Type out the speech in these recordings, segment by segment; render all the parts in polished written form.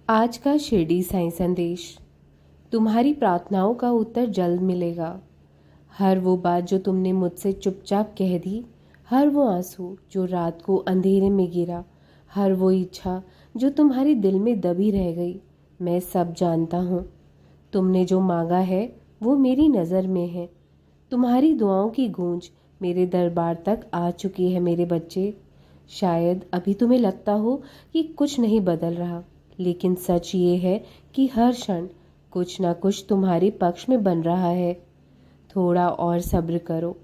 आज का शिरडी साईं संदेश। तुम्हारी प्रार्थनाओं का उत्तर जल्द मिलेगा। हर वो बात जो तुमने मुझसे चुपचाप कह दी, हर वो आंसू जो रात को अंधेरे में गिरा, हर वो इच्छा जो तुम्हारे दिल में दबी रह गई, मैं सब जानता हूँ। तुमने जो मांगा है वो मेरी नज़र में है। तुम्हारी दुआओं की गूंज मेरे दरबार तक आ चुकी है मेरे बच्चे। शायद अभी तुम्हें लगता हो कि कुछ नहीं बदल रहा, लेकिन सच ये है कि हर क्षण कुछ ना कुछ तुम्हारे पक्ष में बन रहा है। थोड़ा और सब्र करो।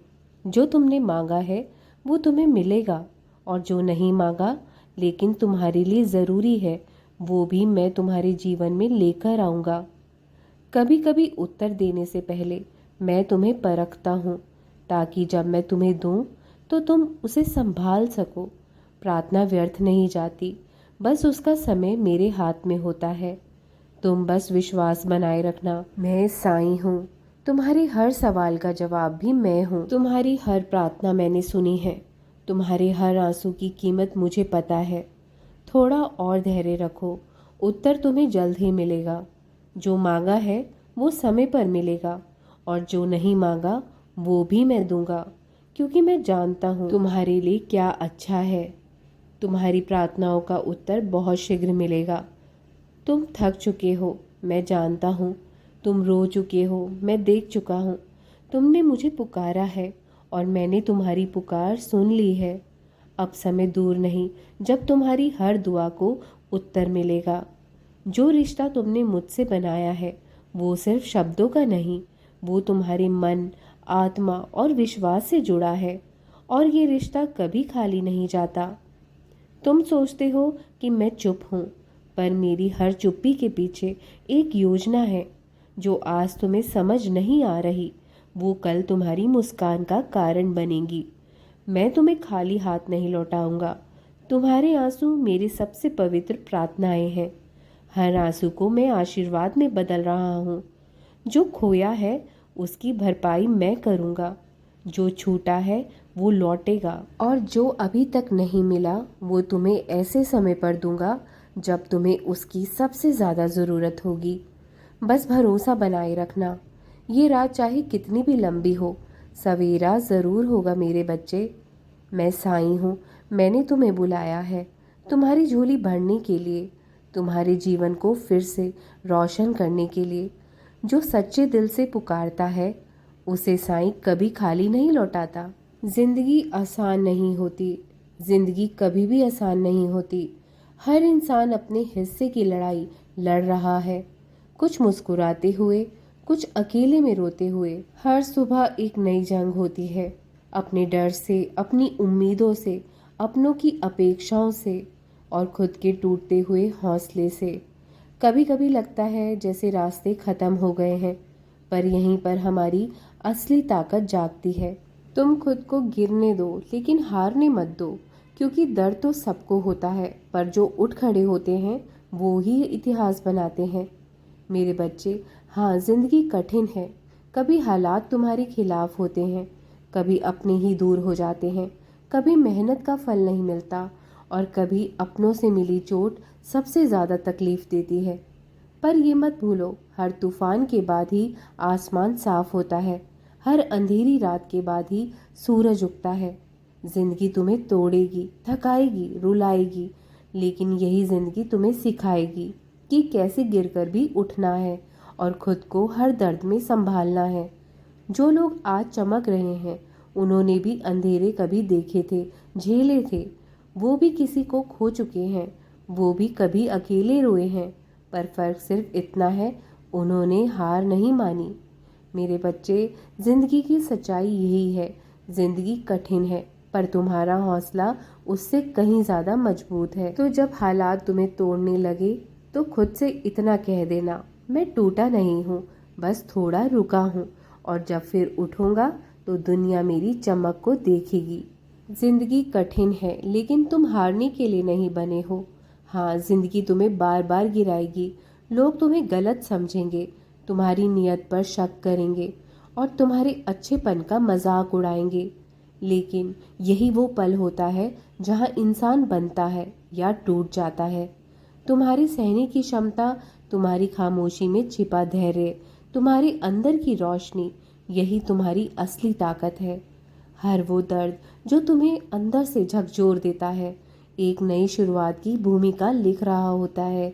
जो तुमने मांगा है वो तुम्हें मिलेगा, और जो नहीं मांगा लेकिन तुम्हारे लिए ज़रूरी है, वो भी मैं तुम्हारे जीवन में लेकर आऊँगा। कभी कभी उत्तर देने से पहले मैं तुम्हें परखता हूँ, ताकि जब मैं तुम्हें दूँ तो तुम उसे संभाल सको। प्रार्थना व्यर्थ नहीं जाती, बस उसका समय मेरे हाथ में होता है। तुम बस विश्वास बनाए रखना। मैं साईं हूँ। तुम्हारे हर सवाल का जवाब भी मैं हूँ। तुम्हारी हर प्रार्थना मैंने सुनी है। तुम्हारे हर आंसू की कीमत मुझे पता है। थोड़ा और धैर्य रखो, उत्तर तुम्हें जल्द ही मिलेगा। जो मांगा है वो समय पर मिलेगा, और जो नहीं मांगा वो भी मैं दूंगा, क्योंकि मैं जानता हूँ तुम्हारे लिए क्या अच्छा है। तुम्हारी प्रार्थनाओं का उत्तर बहुत शीघ्र मिलेगा। तुम थक चुके हो, मैं जानता हूँ। तुम रो चुके हो, मैं देख चुका हूँ। तुमने मुझे पुकारा है और मैंने तुम्हारी पुकार सुन ली है। अब समय दूर नहीं जब तुम्हारी हर दुआ को उत्तर मिलेगा। जो रिश्ता तुमने मुझसे बनाया है वो सिर्फ शब्दों का नहीं, वो तुम्हारे मन, आत्मा और विश्वास से जुड़ा है, और ये रिश्ता कभी खाली नहीं जाता। तुम सोचते हो कि मैं चुप हूँ, पर मेरी हर चुप्पी के पीछे एक योजना है। जो आज तुम्हें समझ नहीं आ रही, वो कल तुम्हारी मुस्कान का कारण बनेगी। मैं तुम्हें खाली हाथ नहीं लौटाऊंगा। तुम्हारे आंसू मेरी सबसे पवित्र प्रार्थनाएं हैं। हर आंसू को मैं आशीर्वाद में बदल रहा हूँ। जो खोया है उसकी भरपाई मैं करूँगा। जो छूटा है वो लौटेगा, और जो अभी तक नहीं मिला वो तुम्हें ऐसे समय पर दूंगा जब तुम्हें उसकी सबसे ज़्यादा ज़रूरत होगी। बस भरोसा बनाए रखना। ये रात चाहे कितनी भी लंबी हो, सवेरा ज़रूर होगा मेरे बच्चे। मैं साईं हूँ। मैंने तुम्हें बुलाया है तुम्हारी झोली भरने के लिए, तुम्हारे जीवन को फिर से रोशन करने के लिए। जो सच्चे दिल से पुकारता है उसे साईं कभी खाली नहीं लौटाता। जिंदगी आसान नहीं होती। जिंदगी कभी भी आसान नहीं होती। हर इंसान अपने हिस्से की लड़ाई लड़ रहा है, कुछ मुस्कुराते हुए, कुछ अकेले में रोते हुए। हर सुबह एक नई जंग होती है, अपने डर से, अपनी उम्मीदों से, अपनों की अपेक्षाओं से, और खुद के टूटते हुए हौसले से। कभी कभी लगता है जैसे रास्ते खत्म हो गए हैं, पर यहीं पर हमारी असली ताकत जागती है। तुम खुद को गिरने दो, लेकिन हारने मत दो, क्योंकि दर्द तो सबको होता है, पर जो उठ खड़े होते हैं वो ही इतिहास बनाते हैं मेरे बच्चे। हाँ, जिंदगी कठिन है। कभी हालात तुम्हारे खिलाफ होते हैं, कभी अपने ही दूर हो जाते हैं, कभी मेहनत का फल नहीं मिलता, और कभी अपनों से मिली चोट सबसे ज़्यादा तकलीफ देती है। पर ये मत भूलो, हर तूफान के बाद ही आसमान साफ होता है। हर अंधेरी रात के बाद ही सूरज उगता है। जिंदगी तुम्हें तोड़ेगी, थकाएगी, रुलाएगी, लेकिन यही जिंदगी तुम्हें सिखाएगी कि कैसे गिरकर भी उठना है और खुद को हर दर्द में संभालना है। जो लोग आज चमक रहे हैं उन्होंने भी अंधेरे कभी देखे थे, झेले थे। वो भी किसी को खो चुके हैं, वो भी कभी अकेले रोए हैं, पर फर्क सिर्फ इतना है, उन्होंने हार नहीं मानी। मेरे बच्चे, जिंदगी की सच्चाई यही है। जिंदगी कठिन है, पर तुम्हारा हौसला उससे कहीं ज़्यादा मजबूत है। तो जब हालात तुम्हें तोड़ने लगे तो खुद से इतना कह देना, मैं टूटा नहीं हूँ, बस थोड़ा रुका हूँ, और जब फिर उठूँगा तो दुनिया मेरी चमक को देखेगी। जिंदगी कठिन है, लेकिन तुम हारने के लिए नहीं बने हो। हाँ, जिंदगी तुम्हें बार बार गिराएगी। लोग तुम्हें गलत समझेंगे, तुम्हारी नीयत पर शक करेंगे, और तुम्हारे अच्छेपन का मजाक उड़ाएंगे। लेकिन यही वो पल होता है जहाँ इंसान बनता है या टूट जाता है। तुम्हारी सहने की क्षमता, तुम्हारी खामोशी में छिपा धैर्य, तुम्हारे अंदर की रोशनी, यही तुम्हारी असली ताकत है। हर वो दर्द जो तुम्हें अंदर से झकझोर देता है, एक नई शुरुआत की भूमिका लिख रहा होता है।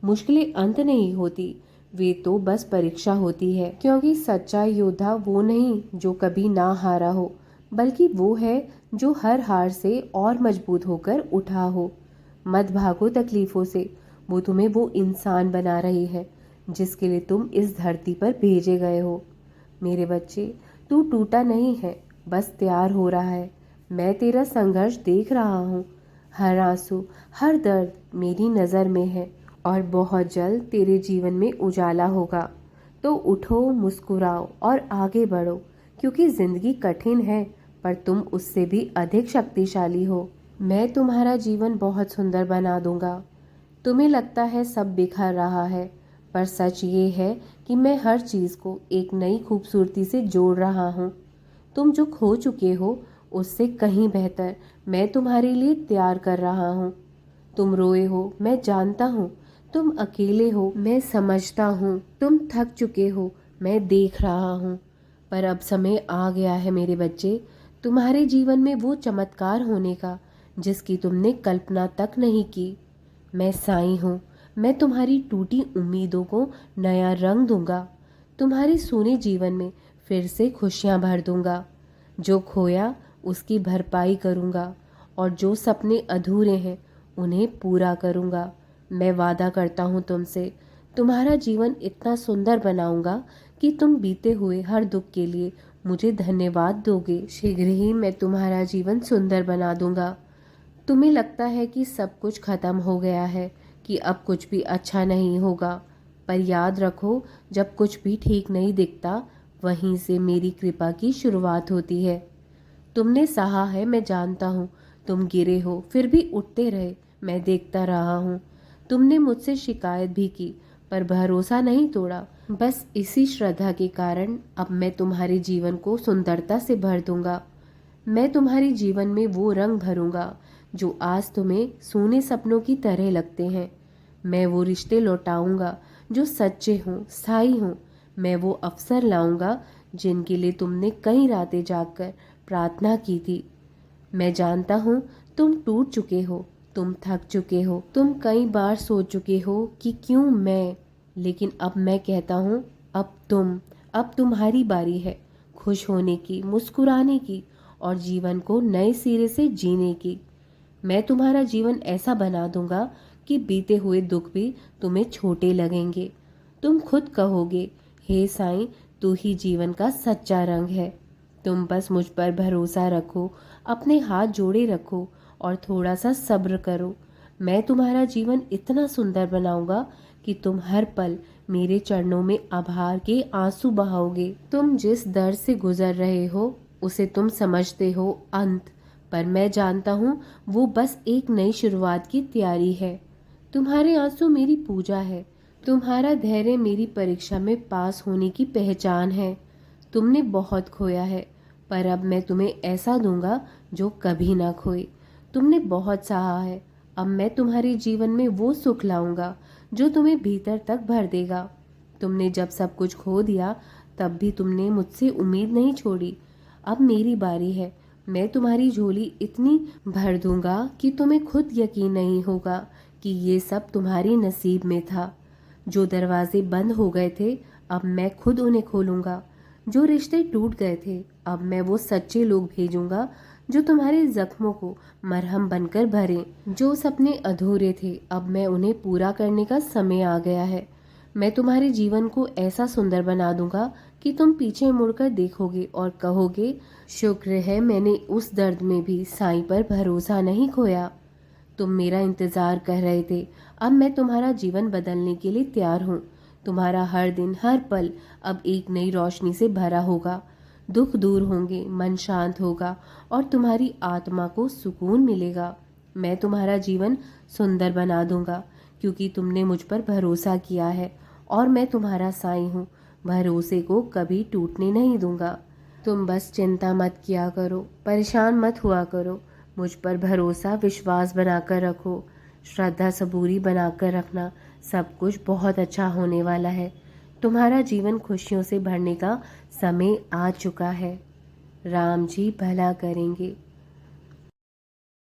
मुश्किलें अंत नहीं होती, वे तो बस परीक्षा होती है, क्योंकि सच्चा योद्धा वो नहीं जो कभी ना हारा हो, बल्कि वो है जो हर हार से और मजबूत होकर उठा हो। मत भागो तकलीफों से, वो तुम्हें वो इंसान बना रही है जिसके लिए तुम इस धरती पर भेजे गए हो। मेरे बच्चे, तू टूटा नहीं है, बस तैयार हो रहा है। मैं तेरा संघर्ष देख रहा हूँ, हर आंसू, हर दर्द मेरी नज़र में है, और बहुत जल्द तेरे जीवन में उजाला होगा। तो उठो, मुस्कुराओ और आगे बढ़ो, क्योंकि जिंदगी कठिन है, पर तुम उससे भी अधिक शक्तिशाली हो। मैं तुम्हारा जीवन बहुत सुंदर बना दूंगा। तुम्हें लगता है सब बिखर रहा है, पर सच ये है कि मैं हर चीज़ को एक नई खूबसूरती से जोड़ रहा हूँ। तुम जो खो चुके हो, उससे कहीं बेहतर मैं तुम्हारे लिए तैयार कर रहा हूँ। तुम रोए हो, मैं जानता हूँ। तुम अकेले हो, मैं समझता हूँ। तुम थक चुके हो, मैं देख रहा हूँ। पर अब समय आ गया है मेरे बच्चे, तुम्हारे जीवन में वो चमत्कार होने का जिसकी तुमने कल्पना तक नहीं की। मैं साईं हूँ, मैं तुम्हारी टूटी उम्मीदों को नया रंग दूंगा। तुम्हारे सूने जीवन में फिर से खुशियाँ भर दूंगा। जो खोया उसकी भरपाई करूंगा, और जो सपने अधूरे हैं उन्हें पूरा करूंगा। मैं वादा करता हूँ तुमसे, तुम्हारा जीवन इतना सुंदर बनाऊंगा कि तुम बीते हुए हर दुख के लिए मुझे धन्यवाद दोगे। शीघ्र ही मैं तुम्हारा जीवन सुंदर बना दूंगा। तुम्हें लगता है कि सब कुछ खत्म हो गया है, कि अब कुछ भी अच्छा नहीं होगा, पर याद रखो, जब कुछ भी ठीक नहीं दिखता, वहीं से मेरी कृपा की शुरुआत होती है। तुमने सहा है, मैं जानता हूँ। तुम गिरे हो फिर भी उठते रहे, मैं देखता रहा हूँ। तुमने मुझसे शिकायत भी की, पर भरोसा नहीं तोड़ा। बस इसी श्रद्धा के कारण अब मैं तुम्हारे जीवन को सुंदरता से भर दूंगा। मैं तुम्हारे जीवन में वो रंग भरूंगा जो आज तुम्हें सोने सपनों की तरह लगते हैं। मैं वो रिश्ते लौटाऊंगा जो सच्चे हों, स्थायी हों। मैं वो अवसर लाऊंगा जिनके लिए तुमने कई रातें जागकर प्रार्थना की थी। मैं जानता हूँ तुम टूट चुके हो, तुम थक चुके हो, तुम कई बार सोच चुके हो कि क्यों मैं, लेकिन अब मैं कहता हूँ, अब तुम्हारी बारी है खुश होने की, मुस्कुराने की, और जीवन को नए सिरे से जीने की। मैं तुम्हारा जीवन ऐसा बना दूंगा कि बीते हुए दुख भी तुम्हें छोटे लगेंगे। तुम खुद कहोगे, हे साईं, तू ही जीवन का सच्चा रंग है। तुम बस मुझ पर भरोसा रखो, अपने हाथ जोड़े रखो और थोड़ा सा सब्र करो। मैं तुम्हारा जीवन इतना सुंदर बनाऊंगा कि तुम हर पल मेरे चरणों में आभार के आंसू बहाओगे। तुम जिस दर्द से गुजर रहे हो उसे तुम समझते हो अंत, पर मैं जानता हूँ वो बस एक नई शुरुआत की तैयारी है। तुम्हारे आंसू मेरी पूजा है, तुम्हारा धैर्य मेरी परीक्षा में पास होने की पहचान है। तुमने बहुत खोया है, पर अब मैं तुम्हें ऐसा दूंगा जो कभी ना खोए। तुमने बहुत सहा है, अब मैं तुम्हारे जीवन में वो सुख लाऊंगा जो तुम्हें भीतर तक भर देगा। तुमने जब सब कुछ खो दिया, तब भी तुमने मुझसे उम्मीद नहीं छोड़ी। अब मेरी बारी है, मैं तुम्हारी झोली इतनी भर दूंगा कि तुम्हें खुद यकीन नहीं होगा कि ये सब तुम्हारी नसीब में था। जो दरवाजे बंद हो गए थे, अब मैं खुद उन्हें खोलूंगा। जो रिश्ते टूट गए थे, अब मैं वो सच्चे लोग भेजूंगा जो तुम्हारे जख्मों को मरहम बनकर भरें। जो सपने अधूरे थे, अब मैं उन्हें पूरा करने का समय आ गया है। मैं तुम्हारे जीवन को ऐसा सुंदर बना दूंगा कि तुम पीछे मुड़कर देखोगे और कहोगे, शुक्र है मैंने उस दर्द में भी साईं पर भरोसा नहीं खोया। तुम मेरा इंतजार कर रहे थे, अब मैं तुम्हारा जीवन बदलने के लिए तैयार हूँ। तुम्हारा हर दिन, हर पल अब एक नई रोशनी से भरा होगा। दुख दूर होंगे, मन शांत होगा और तुम्हारी आत्मा को सुकून मिलेगा। मैं तुम्हारा जीवन सुंदर बना दूंगा, क्योंकि तुमने मुझ पर भरोसा किया है, और मैं तुम्हारा साईं हूँ। भरोसे को कभी टूटने नहीं दूंगा। तुम बस चिंता मत किया करो, परेशान मत हुआ करो। मुझ पर भरोसा, विश्वास बनाकर रखो। श्रद्धा सबूरी बनाकर रखना, सब कुछ बहुत अच्छा होने वाला है। तुम्हारा जीवन खुशियों से भरने का समय आ चुका है। राम जी भला करेंगे।